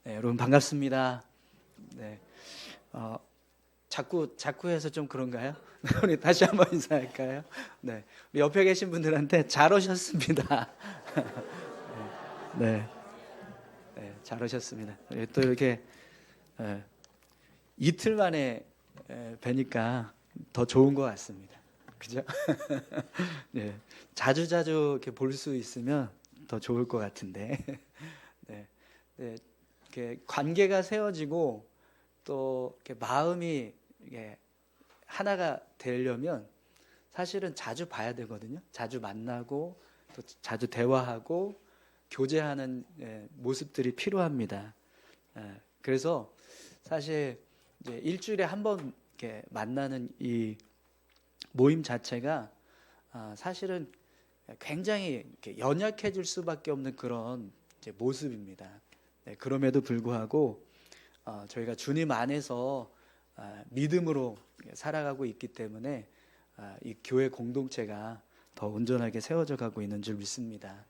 네, 여러분 반갑습니다. 네, 자꾸 해서 좀 그런가요? 우리 다시 한번 인사할까요? 네, 우리 옆에 계신 분들한테 잘 오셨습니다. 네, 잘 오셨습니다. 또 이렇게 이틀 만에 뵈니까 더 좋은 것 같습니다. 그죠? 네, 자주 이렇게 볼 수 있으면 더 좋을 것 같은데. 네, 네, 이렇게 관계가 세워지고 또 이렇게 마음이 이게 하나가 되려면 사실은 자주 봐야 되거든요. 자주 만나고 또 자주 대화하고 교제하는 모습들이 필요합니다. 그래서 사실 이제 일주일에 한 번 이렇게 만나는 이 모임 자체가 사실은 굉장히 이렇게 연약해질 수밖에 없는 그런 이제 모습입니다. 네, 그럼에도 불구하고 저희가 주님 안에서 믿음으로 살아가고 있기 때문에 이 교회 공동체가 더 온전하게 세워져 가고 있는 줄 믿습니다.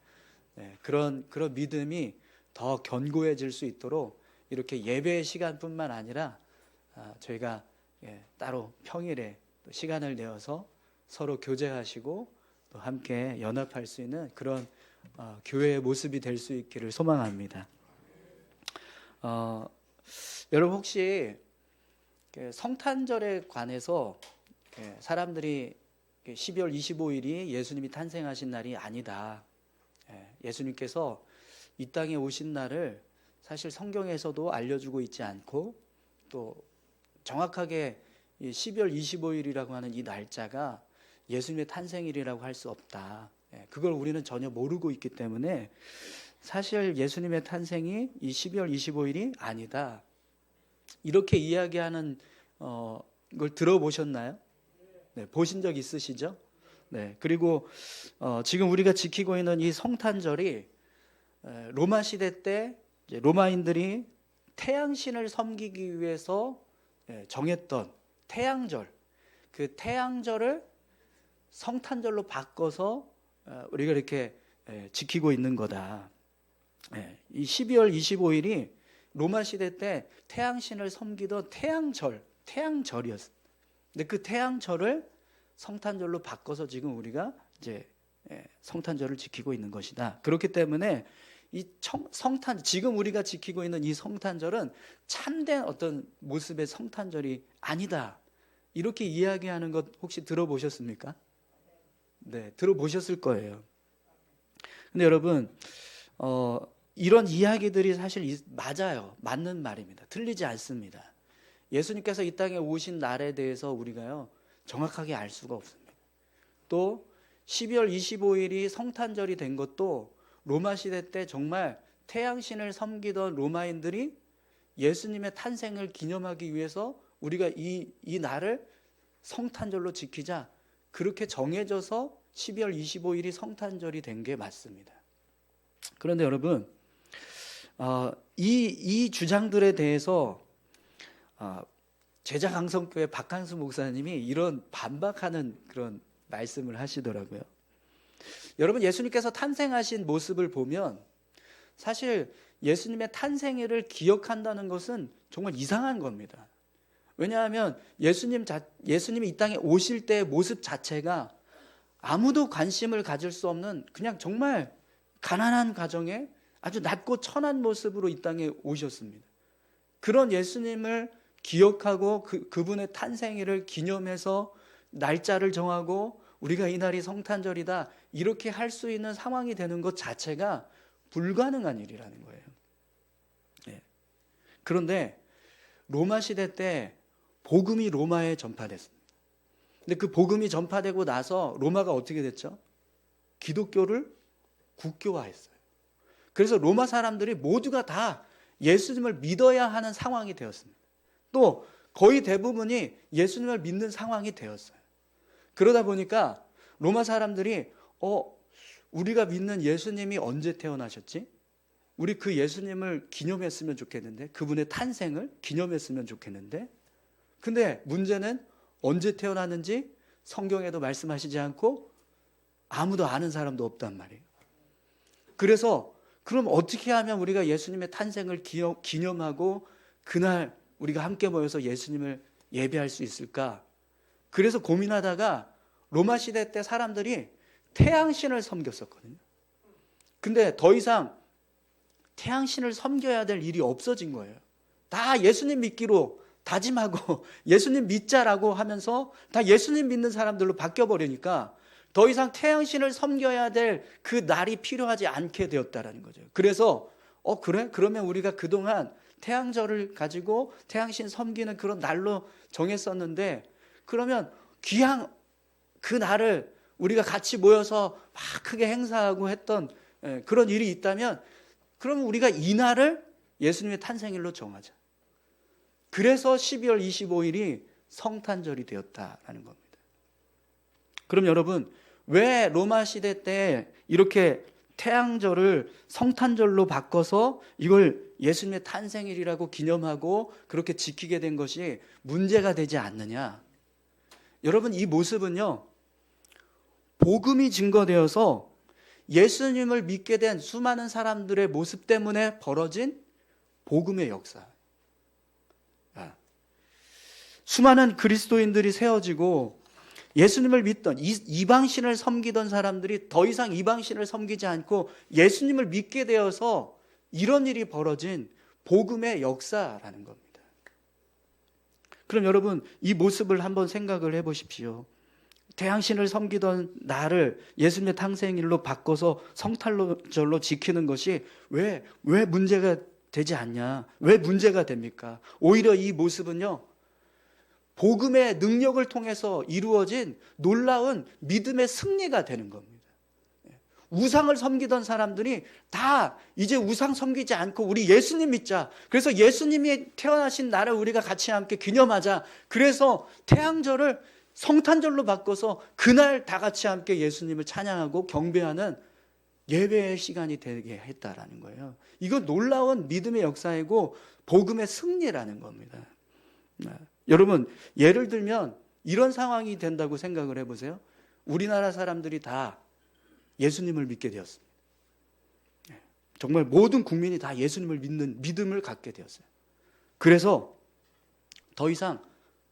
네, 그런 믿음이 더 견고해질 수 있도록 이렇게 예배의 시간뿐만 아니라 저희가 따로 평일에 또 시간을 내어서 서로 교제하시고 또 함께 연합할 수 있는 그런 교회의 모습이 될 수 있기를 소망합니다. 여러분 혹시 성탄절에 관해서 사람들이 12월 25일이 예수님이 탄생하신 날이 아니다. 예수님께서 이 땅에 오신 날을 사실 성경에서도 알려주고 있지 않고 또 정확하게 12월 25일이라고 하는 이 날짜가 예수님의 탄생일이라고 할 수 없다. 그걸 우리는 전혀 모르고 있기 때문에 사실 예수님의 탄생이 이 12월 25일이 아니다. 이렇게 이야기하는 걸 들어보셨나요? 네, 보신 적 있으시죠? 네, 그리고 지금 우리가 지키고 있는 이 성탄절이 로마 시대 때 이제 로마인들이 태양신을 섬기기 위해서 정했던 태양절, 그 태양절을 성탄절로 바꿔서 우리가 이렇게 지키고 있는 거다. 이 12월 25일이 로마 시대 때 태양신을 섬기던 태양절이었어요. 근데 그 태양절을 성탄절로 바꿔서 지금 우리가 이제 성탄절을 지키고 있는 것이다. 그렇기 때문에 이 지금 우리가 지키고 있는 이 성탄절은 참된 어떤 모습의 성탄절이 아니다. 이렇게 이야기하는 것 혹시 들어보셨습니까? 네, 들어보셨을 거예요. 근데 여러분, 이런 이야기들이 사실 맞아요. 맞는 말입니다. 틀리지 않습니다. 예수님께서 이 땅에 오신 날에 대해서 우리가요, 정확하게 알 수가 없습니다. 또 12월 25일이 성탄절이 된 것도 로마 시대 때 정말 태양신을 섬기던 로마인들이 예수님의 탄생을 기념하기 위해서 우리가 이 날을 성탄절로 지키자 그렇게 정해져서 12월 25일이 성탄절이 된 게 맞습니다. 그런데 여러분, 이 주장들에 대해서 제자강성교회 박항수 목사님이 이런 반박하는 그런 말씀을 하시더라고요. 여러분, 예수님께서 탄생하신 모습을 보면 사실 예수님의 탄생일을 기억한다는 것은 정말 이상한 겁니다. 왜냐하면 예수님이 이 땅에 오실 때의 모습 자체가 아무도 관심을 가질 수 없는 그냥 정말 가난한 가정에 아주 낮고 천한 모습으로 이 땅에 오셨습니다. 그런 예수님을 기억하고 그분의 탄생일을 기념해서 날짜를 정하고 우리가 이 날이 성탄절이다 이렇게 할 수 있는 상황이 되는 것 자체가 불가능한 일이라는 거예요. 그런데 로마 시대 때 복음이 로마에 전파됐습니다. 근데 그 복음이 전파되고 나서 로마가 어떻게 됐죠? 기독교를 국교화했어요. 그래서 로마 사람들이 모두가 다 예수님을 믿어야 하는 상황이 되었습니다. 또 거의 대부분이 예수님을 믿는 상황이 되었어요. 그러다 보니까 로마 사람들이 우리가 믿는 예수님이 언제 태어나셨지? 우리 그 예수님을 기념했으면 좋겠는데, 그분의 탄생을 기념했으면 좋겠는데, 근데 문제는 언제 태어났는지 성경에도 말씀하시지 않고 아무도 아는 사람도 없단 말이에요. 그래서 그럼 어떻게 하면 우리가 예수님의 탄생을 기념하고 그날 우리가 함께 모여서 예수님을 예배할 수 있을까? 그래서 고민하다가 로마 시대 때 사람들이 태양신을 섬겼었거든요. 근데 더 이상 태양신을 섬겨야 될 일이 없어진 거예요. 다 예수님 믿기로 다짐하고 예수님 믿자라고 하면서 다 예수님 믿는 사람들로 바뀌어버리니까 더 이상 태양신을 섬겨야 될 그 날이 필요하지 않게 되었다라는 거죠. 그래서 그래? 그러면 우리가 그동안 태양절을 가지고 태양신 섬기는 그런 날로 정했었는데 그러면 귀한 그 날을 우리가 같이 모여서 막 크게 행사하고 했던 그런 일이 있다면 그러면 우리가 이 날을 예수님의 탄생일로 정하자. 그래서 12월 25일이 성탄절이 되었다라는 겁니다. 그럼 여러분, 왜 로마 시대 때 이렇게 태양절을 성탄절로 바꿔서 이걸 예수님의 탄생일이라고 기념하고 그렇게 지키게 된 것이 문제가 되지 않느냐? 여러분, 이 모습은요, 복음이 증거되어서 예수님을 믿게 된 수많은 사람들의 모습 때문에 벌어진 복음의 역사. 수많은 그리스도인들이 세워지고 예수님을 믿던 이방신을 섬기던 사람들이 더 이상 이방신을 섬기지 않고 예수님을 믿게 되어서 이런 일이 벌어진 복음의 역사라는 겁니다. 그럼 여러분, 이 모습을 한번 생각을 해보십시오. 태양신을 섬기던 날을 예수님의 탄생일로 바꿔서 성탄절로 지키는 것이 왜 문제가 되지 않냐? 왜 문제가 됩니까? 오히려 이 모습은요, 복음의 능력을 통해서 이루어진 놀라운 믿음의 승리가 되는 겁니다. 우상을 섬기던 사람들이 다 이제 우상 섬기지 않고 우리 예수님 믿자. 그래서 예수님이 태어나신 날을 우리가 같이 함께 기념하자. 그래서 태양절을 성탄절로 바꿔서 그날 다 같이 함께 예수님을 찬양하고 경배하는 예배의 시간이 되게 했다라는 거예요. 이거 놀라운 믿음의 역사이고 복음의 승리라는 겁니다. 여러분, 예를 들면 이런 상황이 된다고 생각을 해보세요. 우리나라 사람들이 다 예수님을 믿게 되었습니다. 정말 모든 국민이 다 예수님을 믿는 믿음을 갖게 되었어요. 그래서 더 이상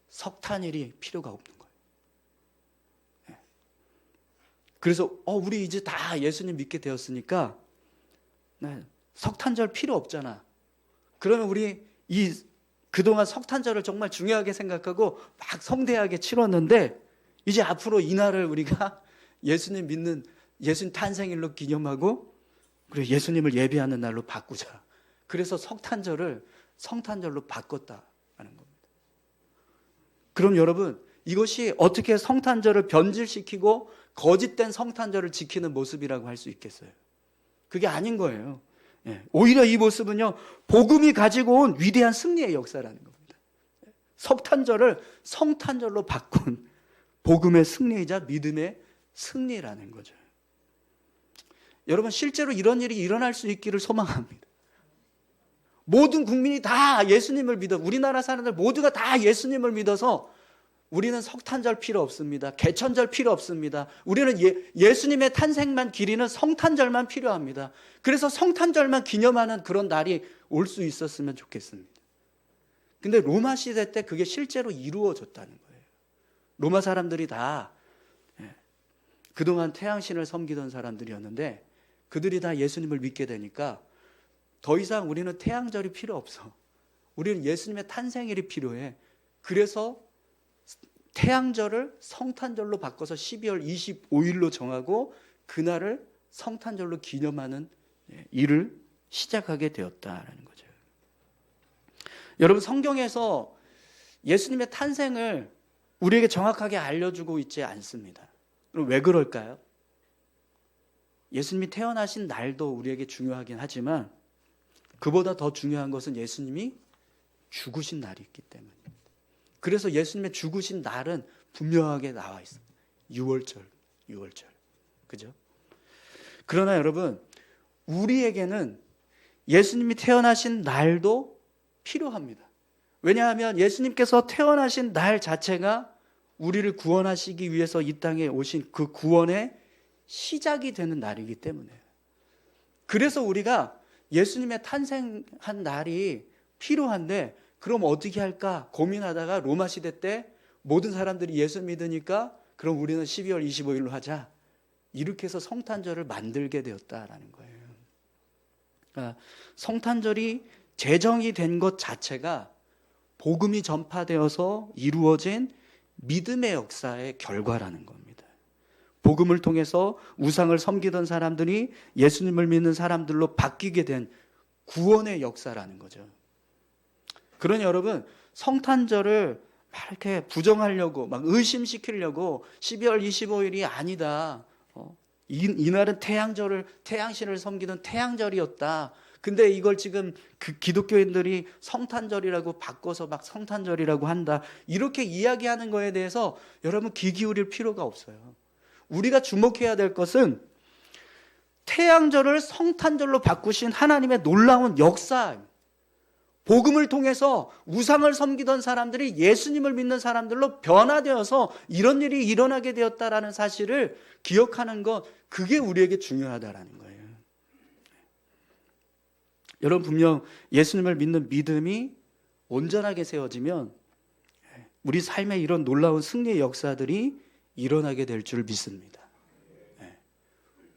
석탄일이 필요가 없는 거예요. 그래서 우리 이제 다 예수님 믿게 되었으니까 석탄절 필요 없잖아. 그러면 우리 그동안 석탄절을 정말 중요하게 생각하고 막 성대하게 치렀는데 이제 앞으로 이날을 우리가 예수님 믿는 예수님 탄생일로 기념하고 그리고 예수님을 예배하는 날로 바꾸자. 그래서 석탄절을 성탄절로 바꿨다는 겁니다. 그럼 여러분, 이것이 어떻게 성탄절을 변질시키고 거짓된 성탄절을 지키는 모습이라고 할 수 있겠어요? 그게 아닌 거예요. 오히려 이 모습은요, 복음이 가지고 온 위대한 승리의 역사라는 겁니다. 석탄절을 성탄절로 바꾼 복음의 승리이자 믿음의 승리라는 거죠. 여러분, 실제로 이런 일이 일어날 수 있기를 소망합니다. 모든 국민이 다 예수님을 믿어, 우리나라 사람들 모두가 다 예수님을 믿어서 우리는 석탄절 필요 없습니다. 개천절 필요 없습니다. 우리는 예수님의 탄생만 기리는 성탄절만 필요합니다. 그래서 성탄절만 기념하는 그런 날이 올 수 있었으면 좋겠습니다. 근데 로마 시대 때 그게 실제로 이루어졌다는 거예요. 로마 사람들이 다 그동안 태양신을 섬기던 사람들이었는데 그들이 다 예수님을 믿게 되니까 더 이상 우리는 태양절이 필요 없어. 우리는 예수님의 탄생일이 필요해. 그래서 태양절을 성탄절로 바꿔서 12월 25일로 정하고 그날을 성탄절로 기념하는 일을 시작하게 되었다라는 거죠. 여러분, 성경에서 예수님의 탄생을 우리에게 정확하게 알려주고 있지 않습니다. 그럼 왜 그럴까요? 예수님이 태어나신 날도 우리에게 중요하긴 하지만 그보다 더 중요한 것은 예수님이 죽으신 날이 있기 때문입니다. 그래서 예수님의 죽으신 날은 분명하게 나와 있습니다. 6월절. 그죠? 그러나 여러분, 우리에게는 예수님이 태어나신 날도 필요합니다. 왜냐하면 예수님께서 태어나신 날 자체가 우리를 구원하시기 위해서 이 땅에 오신 그 구원의 시작이 되는 날이기 때문에 그래서 우리가 예수님의 탄생한 날이 필요한데 그럼 어떻게 할까 고민하다가 로마 시대 때 모든 사람들이 예수 믿으니까 그럼 우리는 12월 25일로 하자. 이렇게 해서 성탄절을 만들게 되었다라는 거예요. 그러니까 성탄절이 제정이 된 것 자체가 복음이 전파되어서 이루어진 믿음의 역사의 결과라는 겁니다. 복음을 통해서 우상을 섬기던 사람들이 예수님을 믿는 사람들로 바뀌게 된 구원의 역사라는 거죠. 그러니 여러분, 성탄절을 막 이렇게 부정하려고 막 의심시키려고 12월 25일이 아니다. 이날은 태양신을 섬기던 태양절이었다. 근데 이걸 지금 그 기독교인들이 성탄절이라고 바꿔서 막 성탄절이라고 한다. 이렇게 이야기하는 거에 대해서 여러분 귀 기울일 필요가 없어요. 우리가 주목해야 될 것은 태양절을 성탄절로 바꾸신 하나님의 놀라운 역사, 복음을 통해서 우상을 섬기던 사람들이 예수님을 믿는 사람들로 변화되어서 이런 일이 일어나게 되었다라는 사실을 기억하는 것, 그게 우리에게 중요하다라는 거예요. 여러분, 분명 예수님을 믿는 믿음이 온전하게 세워지면 우리 삶에 이런 놀라운 승리의 역사들이 일어나게 될 줄 믿습니다.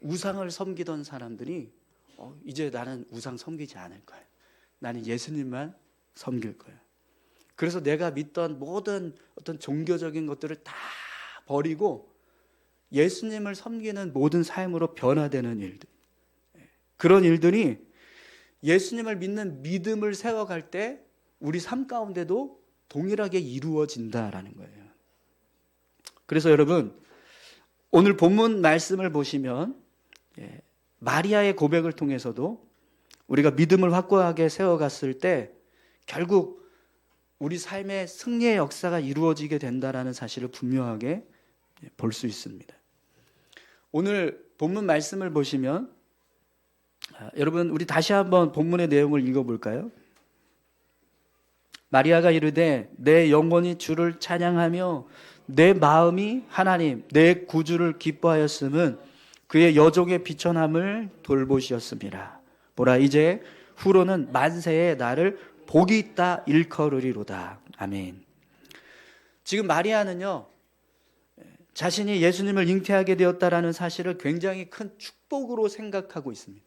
우상을 섬기던 사람들이 이제 나는 우상 섬기지 않을 거야. 나는 예수님만 섬길 거야. 그래서 내가 믿던 모든 어떤 종교적인 것들을 다 버리고 예수님을 섬기는 모든 삶으로 변화되는 일들, 그런 일들이 예수님을 믿는 믿음을 세워갈 때 우리 삶 가운데도 동일하게 이루어진다라는 거예요. 그래서 여러분, 오늘 본문 말씀을 보시면 마리아의 고백을 통해서도 우리가 믿음을 확고하게 세워갔을 때 결국 우리 삶의 승리의 역사가 이루어지게 된다는 사실을 분명하게 볼 수 있습니다. 오늘 본문 말씀을 보시면 여러분, 우리 다시 한번 본문의 내용을 읽어볼까요? 마리아가 이르되 내 영혼이 주를 찬양하며 내 마음이 하나님 내 구주를 기뻐하였음은 그의 여종의 비천함을 돌보시었습니다. 보라, 이제 후로는 만세에 나를 복이 있다 일컬으리로다. 아멘. 지금 마리아는요, 자신이 예수님을 잉태하게 되었다라는 사실을 굉장히 큰 축복으로 생각하고 있습니다.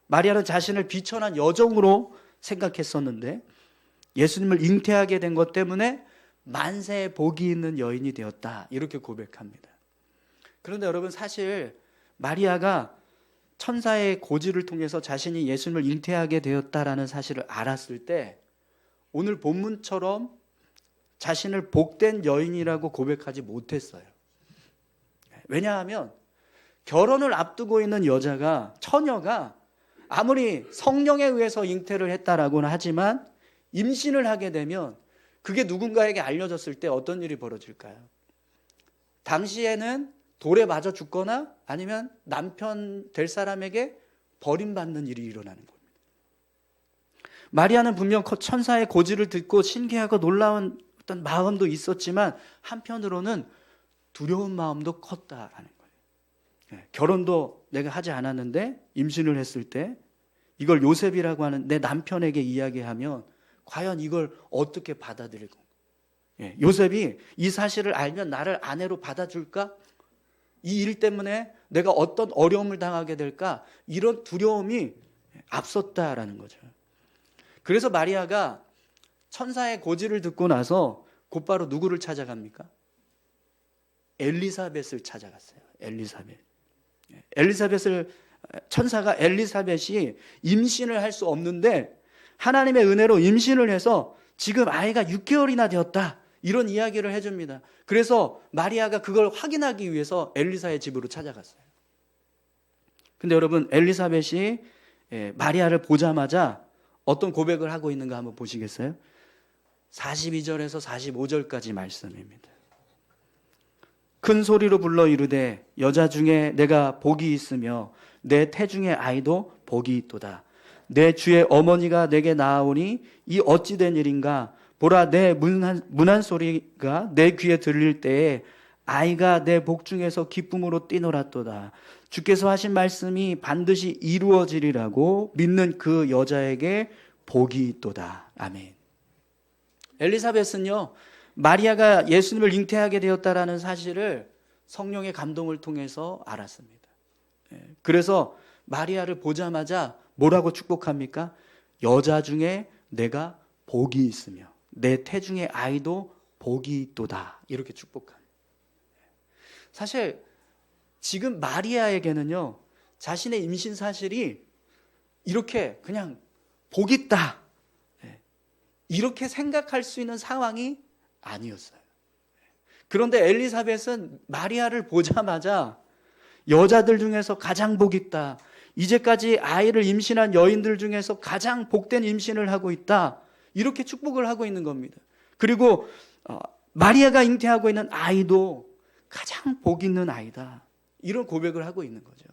마리아는 자신을 비천한 여종으로 생각했었는데 예수님을 잉태하게 된 것 때문에 만세에 복이 있는 여인이 되었다, 이렇게 고백합니다. 그런데 여러분, 사실 마리아가 천사의 고지를 통해서 자신이 예수님을 잉태하게 되었다라는 사실을 알았을 때 오늘 본문처럼 자신을 복된 여인이라고 고백하지 못했어요. 왜냐하면 결혼을 앞두고 있는 처녀가 아무리 성령에 의해서 잉태를 했다라고는 하지만 임신을 하게 되면 그게 누군가에게 알려졌을 때 어떤 일이 벌어질까요? 당시에는 돌에 맞아 죽거나 아니면 남편 될 사람에게 버림받는 일이 일어나는 겁니다. 마리아는 분명 천사의 고지를 듣고 신기하고 놀라운 어떤 마음도 있었지만 한편으로는 두려운 마음도 컸다라는 거예요. 결혼도 내가 하지 않았는데 임신을 했을 때 이걸 요셉이라고 하는 내 남편에게 이야기하면 과연 이걸 어떻게 받아들일 건가? 요셉이 이 사실을 알면 나를 아내로 받아줄까? 이 일 때문에 내가 어떤 어려움을 당하게 될까? 이런 두려움이 앞섰다라는 거죠. 그래서 마리아가 천사의 고지를 듣고 나서 곧바로 누구를 찾아갑니까? 엘리사벳을 찾아갔어요. 천사가 엘리사벳이 임신을 할 수 없는데 하나님의 은혜로 임신을 해서 지금 아이가 6개월이나 되었다, 이런 이야기를 해줍니다. 그래서 마리아가 그걸 확인하기 위해서 엘리사의 집으로 찾아갔어요. 근데 여러분, 엘리사벳이 마리아를 보자마자 어떤 고백을 하고 있는가 한번 보시겠어요? 42절에서 45절까지 말씀입니다. 큰 소리로 불러 이르되 여자 중에 내가 복이 있으며 내 태중의 아이도 복이 있도다. 내 주의 어머니가 내게 나아오니 이 어찌 된 일인가? 보라, 내 문안 소리가 내 귀에 들릴 때에 아이가 내 복중에서 기쁨으로 뛰놀았도다. 주께서 하신 말씀이 반드시 이루어지리라고 믿는 그 여자에게 복이 있도다. 아멘. 엘리사벳은요, 마리아가 예수님을 잉태하게 되었다라는 사실을 성령의 감동을 통해서 알았습니다. 그래서 마리아를 보자마자 뭐라고 축복합니까? 여자 중에 내가 복이 있으며 내 태중의 아이도 복이 있도다. 이렇게 축복합니다. 사실 지금 마리아에게는요, 자신의 임신 사실이 이렇게 그냥 복 있다, 이렇게 생각할 수 있는 상황이 아니었어요. 그런데 엘리사벳은 마리아를 보자마자 여자들 중에서 가장 복 있다, 이제까지 아이를 임신한 여인들 중에서 가장 복된 임신을 하고 있다, 이렇게 축복을 하고 있는 겁니다. 그리고 마리아가 잉태하고 있는 아이도 가장 복 있는 아이다, 이런 고백을 하고 있는 거죠.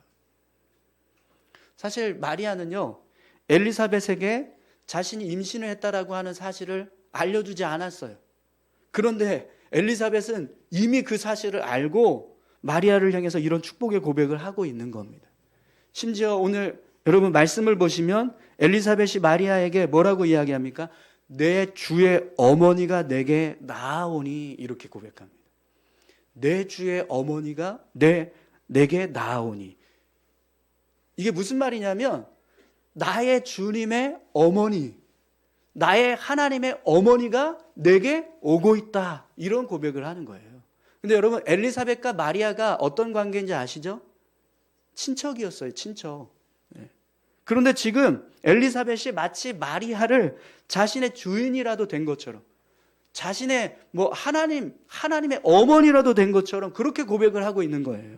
사실 마리아는요, 엘리사벳에게 자신이 임신을 했다라고 하는 사실을 알려주지 않았어요. 그런데 엘리사벳은 이미 그 사실을 알고 마리아를 향해서 이런 축복의 고백을 하고 있는 겁니다. 심지어 오늘 여러분 말씀을 보시면 엘리사벳이 마리아에게 뭐라고 이야기합니까? 내 주의 어머니가 내게 나아오니, 이렇게 고백합니다. 내 주의 어머니가 내게 나아오니. 이게 무슨 말이냐면 나의 주님의 어머니, 나의 하나님의 어머니가 내게 오고 있다, 이런 고백을 하는 거예요. 근데 여러분, 엘리사벳과 마리아가 어떤 관계인지 아시죠? 친척이었어요. 친척. 그런데 지금 엘리사벳이 마치 마리아를 자신의 주인이라도 된 것처럼, 자신의 하나님의 어머니라도 된 것처럼 그렇게 고백을 하고 있는 거예요.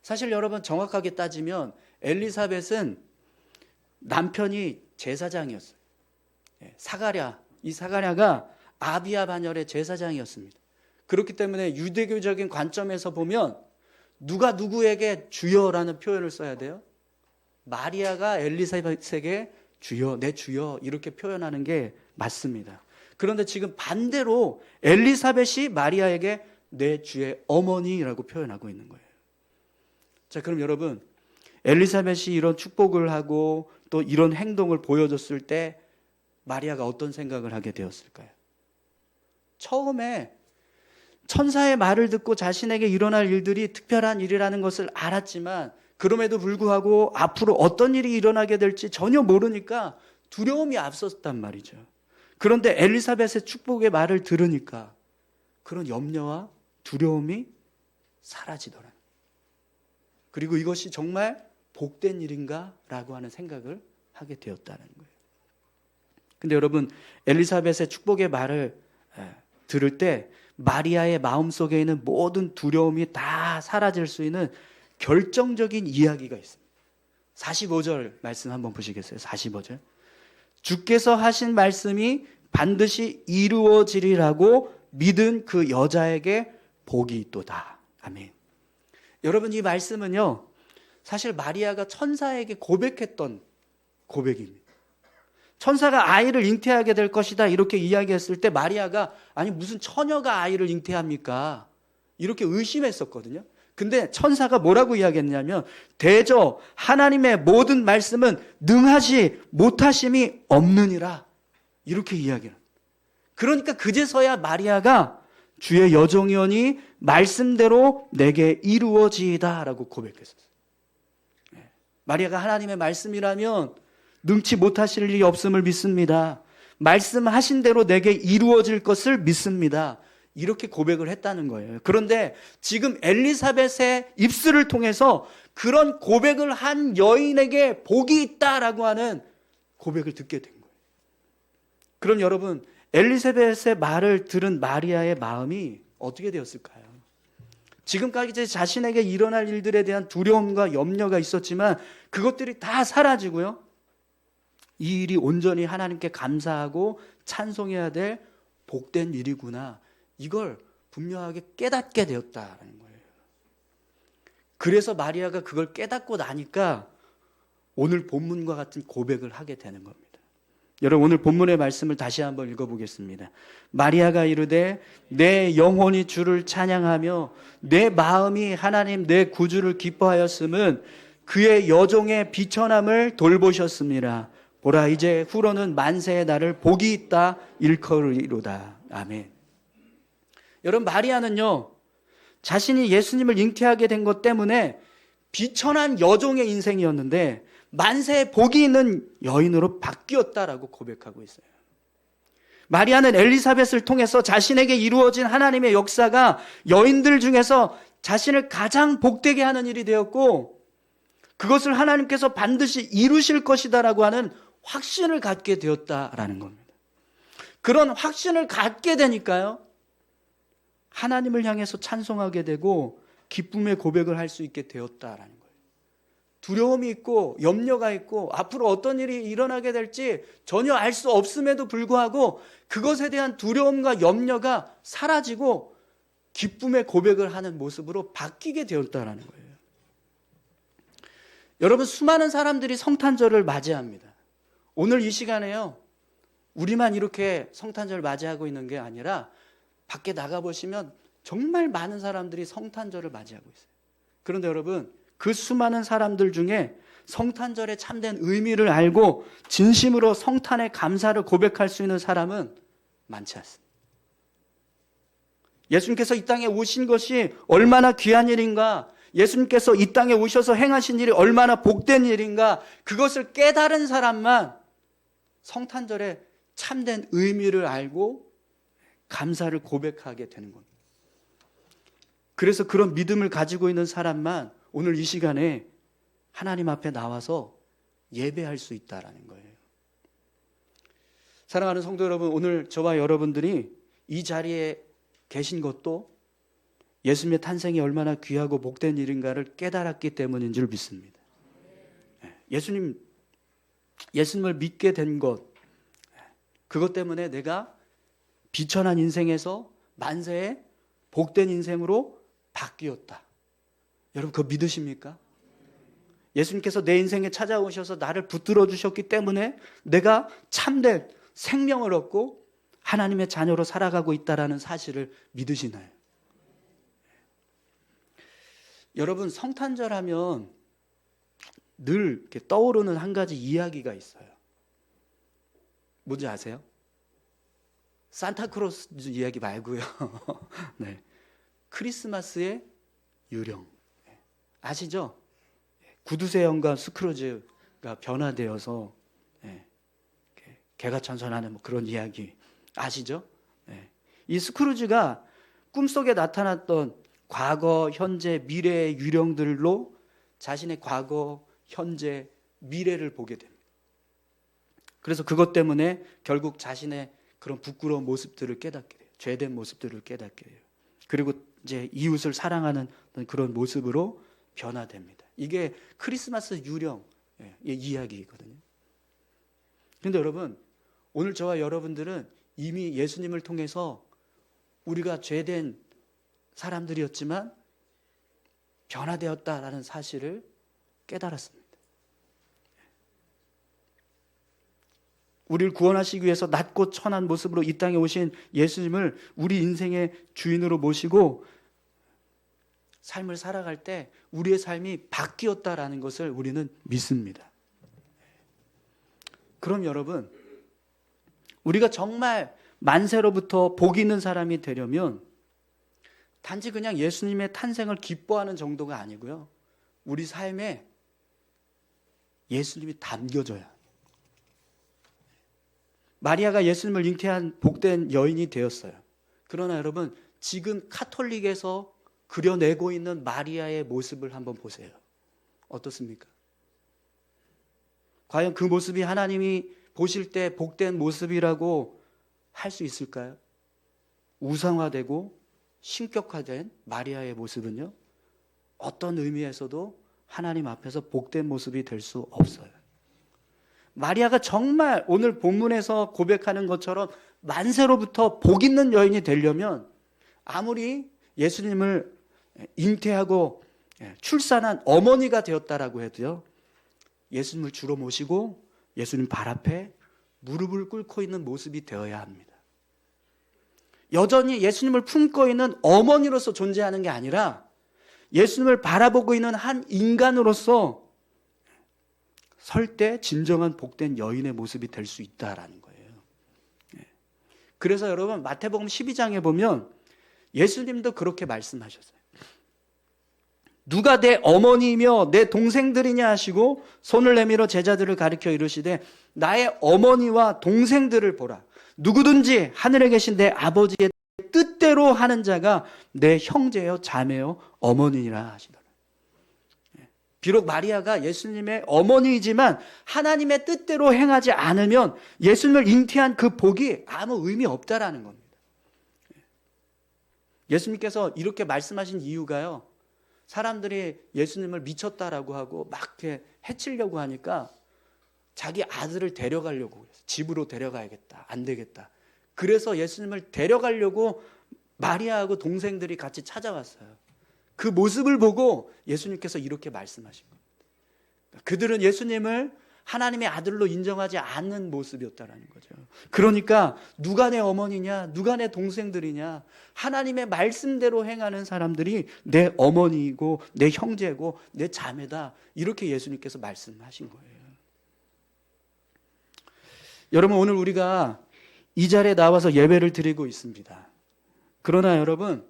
사실 여러분, 정확하게 따지면 엘리사벳은 남편이 제사장이었어요. 사가랴, 이 사가랴가 아비야 반열의 제사장이었습니다. 그렇기 때문에 유대교적인 관점에서 보면 누가 누구에게 주여라는 표현을 써야 돼요? 마리아가 엘리사벳에게 주여, 내 주여, 이렇게 표현하는 게 맞습니다. 그런데 지금 반대로 엘리사벳이 마리아에게 내 주의 어머니라고 표현하고 있는 거예요. 자, 그럼 여러분, 엘리사벳이 이런 축복을 하고 또 이런 행동을 보여줬을 때 마리아가 어떤 생각을 하게 되었을까요? 처음에 천사의 말을 듣고 자신에게 일어날 일들이 특별한 일이라는 것을 알았지만, 그럼에도 불구하고 앞으로 어떤 일이 일어나게 될지 전혀 모르니까 두려움이 앞섰단 말이죠. 그런데 엘리사벳의 축복의 말을 들으니까 그런 염려와 두려움이 사라지더라. 그리고 이것이 정말 복된 일인가? 라고 하는 생각을 하게 되었다는 거예요. 근데 여러분, 엘리사벳의 축복의 말을 들을 때 마리아의 마음속에 있는 모든 두려움이 다 사라질 수 있는 결정적인 이야기가 있습니다. 45절 말씀 한번 보시겠어요? 45절. 주께서 하신 말씀이 반드시 이루어지리라고 믿은 그 여자에게 복이 있도다. 아멘. 여러분, 이 말씀은요, 사실 마리아가 천사에게 고백했던 고백입니다. 천사가 아이를 잉태하게 될 것이다, 이렇게 이야기했을 때 마리아가 아니 무슨 처녀가 아이를 잉태합니까? 이렇게 의심했었거든요. 근데 천사가 뭐라고 이야기했냐면 대저 하나님의 모든 말씀은 능하지 못하심이 없느니라, 이렇게 이야기를. 그러니까 그제서야 마리아가 주의 여종이오니 말씀대로 내게 이루어지이다 라고 고백했었어요. 마리아가 하나님의 말씀이라면 능치 못하실 일이 없음을 믿습니다. 말씀하신 대로 내게 이루어질 것을 믿습니다. 이렇게 고백을 했다는 거예요. 그런데 지금 엘리사벳의 입술을 통해서 그런 고백을 한 여인에게 복이 있다라고 하는 고백을 듣게 된 거예요. 그럼 여러분, 엘리사벳의 말을 들은 마리아의 마음이 어떻게 되었을까요? 지금까지 자신에게 일어날 일들에 대한 두려움과 염려가 있었지만 그것들이 다 사라지고요, 이 일이 온전히 하나님께 감사하고 찬송해야 될 복된 일이구나, 이걸 분명하게 깨닫게 되었다는 거예요. 그래서 마리아가 그걸 깨닫고 나니까 오늘 본문과 같은 고백을 하게 되는 겁니다. 여러분 오늘 본문의 말씀을 다시 한번 읽어보겠습니다. 마리아가 이르되 내 영혼이 주를 찬양하며 내 마음이 하나님 내 구주를 기뻐하였음은 그의 여종의 비천함을 돌보셨습니다. 보라 이제 후로는 만세의 날을 복이 있다 일컬으리로다. 아멘. 여러분 마리아는요 자신이 예수님을 잉태하게 된 것 때문에 비천한 여종의 인생이었는데 만세의 복이 있는 여인으로 바뀌었다라고 고백하고 있어요. 마리아는 엘리사벳을 통해서 자신에게 이루어진 하나님의 역사가 여인들 중에서 자신을 가장 복되게 하는 일이 되었고 그것을 하나님께서 반드시 이루실 것이다라고 하는 확신을 갖게 되었다라는 겁니다. 그런 확신을 갖게 되니까요 하나님을 향해서 찬송하게 되고 기쁨의 고백을 할 수 있게 되었다라는 거예요. 두려움이 있고 염려가 있고 앞으로 어떤 일이 일어나게 될지 전혀 알 수 없음에도 불구하고 그것에 대한 두려움과 염려가 사라지고 기쁨의 고백을 하는 모습으로 바뀌게 되었다라는 거예요. 여러분 수많은 사람들이 성탄절을 맞이합니다. 오늘 이 시간에요 우리만 이렇게 성탄절을 맞이하고 있는 게 아니라 밖에 나가보시면 정말 많은 사람들이 성탄절을 맞이하고 있어요. 그런데 여러분 그 수많은 사람들 중에 성탄절의 참된 의미를 알고 진심으로 성탄의 감사를 고백할 수 있는 사람은 많지 않습니다. 예수님께서 이 땅에 오신 것이 얼마나 귀한 일인가, 예수님께서 이 땅에 오셔서 행하신 일이 얼마나 복된 일인가, 그것을 깨달은 사람만 성탄절의 참된 의미를 알고 감사를 고백하게 되는 겁니다. 그래서 그런 믿음을 가지고 있는 사람만 오늘 이 시간에 하나님 앞에 나와서 예배할 수 있다라는 거예요. 사랑하는 성도 여러분, 오늘 저와 여러분들이 이 자리에 계신 것도 예수님의 탄생이 얼마나 귀하고 복된 일인가를 깨달았기 때문인 줄 믿습니다. 예수님을 믿게 된 것, 그것 때문에 내가 비천한 인생에서 만세의 복된 인생으로 바뀌었다. 여러분 그거 믿으십니까? 예수님께서 내 인생에 찾아오셔서 나를 붙들어 주셨기 때문에 내가 참된 생명을 얻고 하나님의 자녀로 살아가고 있다는 사실을 믿으시나요? 여러분 성탄절 하면 늘 이렇게 떠오르는 한 가지 이야기가 있어요. 뭔지 아세요? 산타크로스 이야기 말고요. 네. 크리스마스의 유령. 아시죠? 구두쇠 영과 스크루지가 변화되어서 개가천선하는 뭐 그런 이야기 아시죠? 이 스크루지가 꿈속에 나타났던 과거, 현재, 미래의 유령들로 자신의 과거, 현재, 미래를 보게 됩니다. 그래서 그것 때문에 결국 자신의 그런 부끄러운 모습들을 깨닫게 돼요. 죄된 모습들을 깨닫게 돼요. 그리고 이제 이웃을 사랑하는 그런 모습으로 변화됩니다. 이게 크리스마스 유령의 이야기거든요. 그런데 여러분, 오늘 저와 여러분들은 이미 예수님을 통해서 우리가 죄된 사람들이었지만 변화되었다라는 사실을 깨달았습니다. 우리를 구원하시기 위해서 낮고 천한 모습으로 이 땅에 오신 예수님을 우리 인생의 주인으로 모시고 삶을 살아갈 때 우리의 삶이 바뀌었다라는 것을 우리는 믿습니다. 그럼 여러분, 우리가 정말 만세로부터 복 있는 사람이 되려면 단지 그냥 예수님의 탄생을 기뻐하는 정도가 아니고요, 우리 삶에 예수님이 담겨져야 해요. 마리아가 예수님을 잉태한 복된 여인이 되었어요. 그러나 여러분, 지금 카톨릭에서 그려내고 있는 마리아의 모습을 한번 보세요. 어떻습니까? 과연 그 모습이 하나님이 보실 때 복된 모습이라고 할 수 있을까요? 우상화되고 신격화된 마리아의 모습은요, 어떤 의미에서도 하나님 앞에서 복된 모습이 될 수 없어요. 마리아가 정말 오늘 본문에서 고백하는 것처럼 만세로부터 복 있는 여인이 되려면 아무리 예수님을 잉태하고 출산한 어머니가 되었다라고 해도요, 예수님을 주로 모시고 예수님 발 앞에 무릎을 꿇고 있는 모습이 되어야 합니다. 여전히 예수님을 품고 있는 어머니로서 존재하는 게 아니라 예수님을 바라보고 있는 한 인간으로서 설 때 진정한 복된 여인의 모습이 될 수 있다라는 거예요. 그래서 여러분 마태복음 12장에 보면 예수님도 그렇게 말씀하셨어요. 누가 내 어머니이며 내 동생들이냐 하시고 손을 내밀어 제자들을 가리켜 이르시되 나의 어머니와 동생들을 보라. 누구든지 하늘에 계신 내 아버지의 뜻대로 하는 자가 내 형제요 자매요 어머니라 하시더라. 비록 마리아가 예수님의 어머니이지만 하나님의 뜻대로 행하지 않으면 예수님을 잉태한 그 복이 아무 의미 없다라는 겁니다. 예수님께서 이렇게 말씀하신 이유가요, 사람들이 예수님을 미쳤다라고 하고 막 이렇게 해치려고 하니까 자기 아들을 데려가려고 그랬어요. 집으로 데려가야겠다. 안 되겠다. 그래서 예수님을 데려가려고 마리아하고 동생들이 같이 찾아왔어요. 그 모습을 보고 예수님께서 이렇게 말씀하신 겁니다. 그들은 예수님을 하나님의 아들로 인정하지 않는 모습이었다라는 거죠. 그러니까 누가 내 어머니냐, 누가 내 동생들이냐, 하나님의 말씀대로 행하는 사람들이 내 어머니이고 내 형제고 내 자매다, 이렇게 예수님께서 말씀하신 거예요. 여러분, 오늘 우리가 이 자리에 나와서 예배를 드리고 있습니다. 그러나 여러분,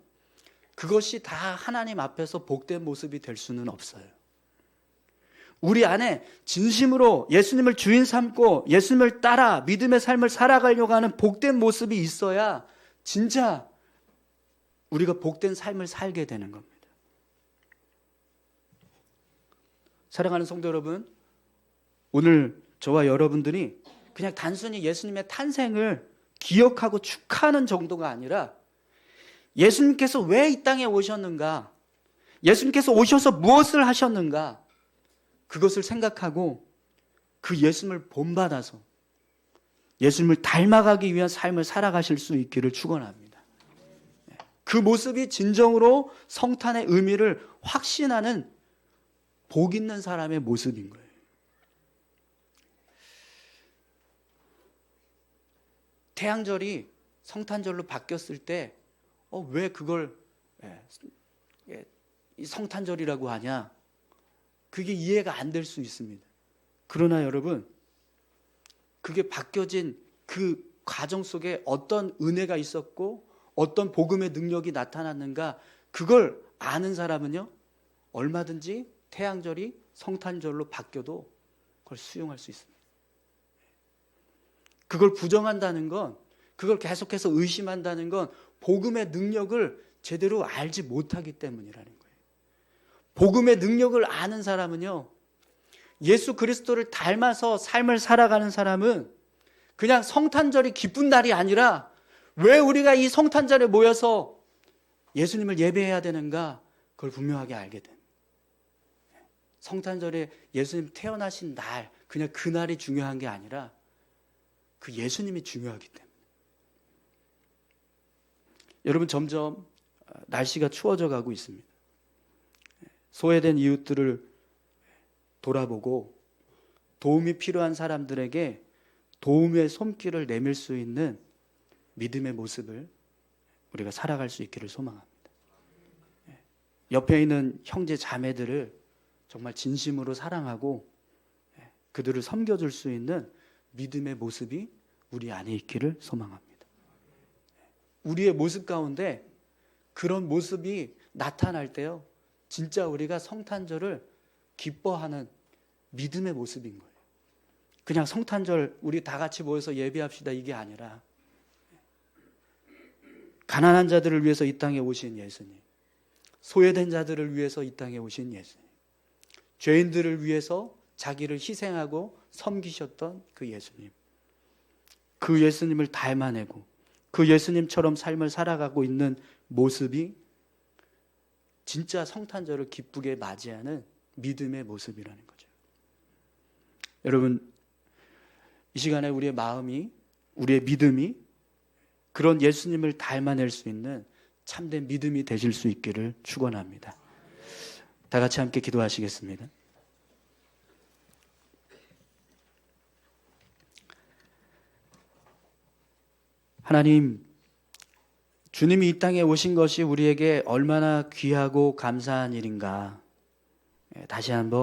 그것이 다 하나님 앞에서 복된 모습이 될 수는 없어요. 우리 안에 진심으로 예수님을 주인 삼고 예수님을 따라 믿음의 삶을 살아가려고 하는 복된 모습이 있어야 진짜 우리가 복된 삶을 살게 되는 겁니다. 사랑하는 성도 여러분, 오늘 저와 여러분들이 그냥 단순히 예수님의 탄생을 기억하고 축하하는 정도가 아니라 예수님께서 왜 이 땅에 오셨는가, 예수님께서 오셔서 무엇을 하셨는가, 그것을 생각하고 그 예수님을 본받아서 예수님을 닮아가기 위한 삶을 살아가실 수 있기를 축원합니다. 그 모습이 진정으로 성탄의 의미를 확신하는 복 있는 사람의 모습인 거예요. 태양절이 성탄절로 바뀌었을 때 왜 그걸 성탄절이라고 하냐, 그게 이해가 안 될 수 있습니다. 그러나 여러분, 그게 바뀌어진 그 과정 속에 어떤 은혜가 있었고 어떤 복음의 능력이 나타났는가, 그걸 아는 사람은요, 얼마든지 태양절이 성탄절로 바뀌어도 그걸 수용할 수 있습니다. 그걸 부정한다는 건, 그걸 계속해서 의심한다는 건 복음의 능력을 제대로 알지 못하기 때문이라는 거예요. 복음의 능력을 아는 사람은요, 예수 그리스도를 닮아서 삶을 살아가는 사람은 그냥 성탄절이 기쁜 날이 아니라 왜 우리가 이 성탄절에 모여서 예수님을 예배해야 되는가, 그걸 분명하게 알게 됩니다. 성탄절에 예수님 태어나신 날, 그냥 그 날이 중요한 게 아니라 그 예수님이 중요하기 때문에. 여러분, 점점 날씨가 추워져 가고 있습니다. 소외된 이웃들을 돌아보고 도움이 필요한 사람들에게 도움의 손길을 내밀 수 있는 믿음의 모습을 우리가 살아갈 수 있기를 소망합니다. 옆에 있는 형제 자매들을 정말 진심으로 사랑하고 그들을 섬겨줄 수 있는 믿음의 모습이 우리 안에 있기를 소망합니다. 우리의 모습 가운데 그런 모습이 나타날 때요, 진짜 우리가 성탄절을 기뻐하는 믿음의 모습인 거예요. 그냥 성탄절 우리 다 같이 모여서 예배합시다, 이게 아니라 가난한 자들을 위해서 이 땅에 오신 예수님, 소외된 자들을 위해서 이 땅에 오신 예수님, 죄인들을 위해서 자기를 희생하고 섬기셨던 그 예수님, 그 예수님을 닮아내고 그 예수님처럼 삶을 살아가고 있는 모습이 진짜 성탄절을 기쁘게 맞이하는 믿음의 모습이라는 거죠. 여러분, 이 시간에 우리의 마음이, 우리의 믿음이 그런 예수님을 닮아낼 수 있는 참된 믿음이 되실 수 있기를 축원합니다. 다 같이 함께 기도하시겠습니다. 하나님, 주님이 이 땅에 오신 것이 우리에게 얼마나 귀하고 감사한 일인가 다시 한번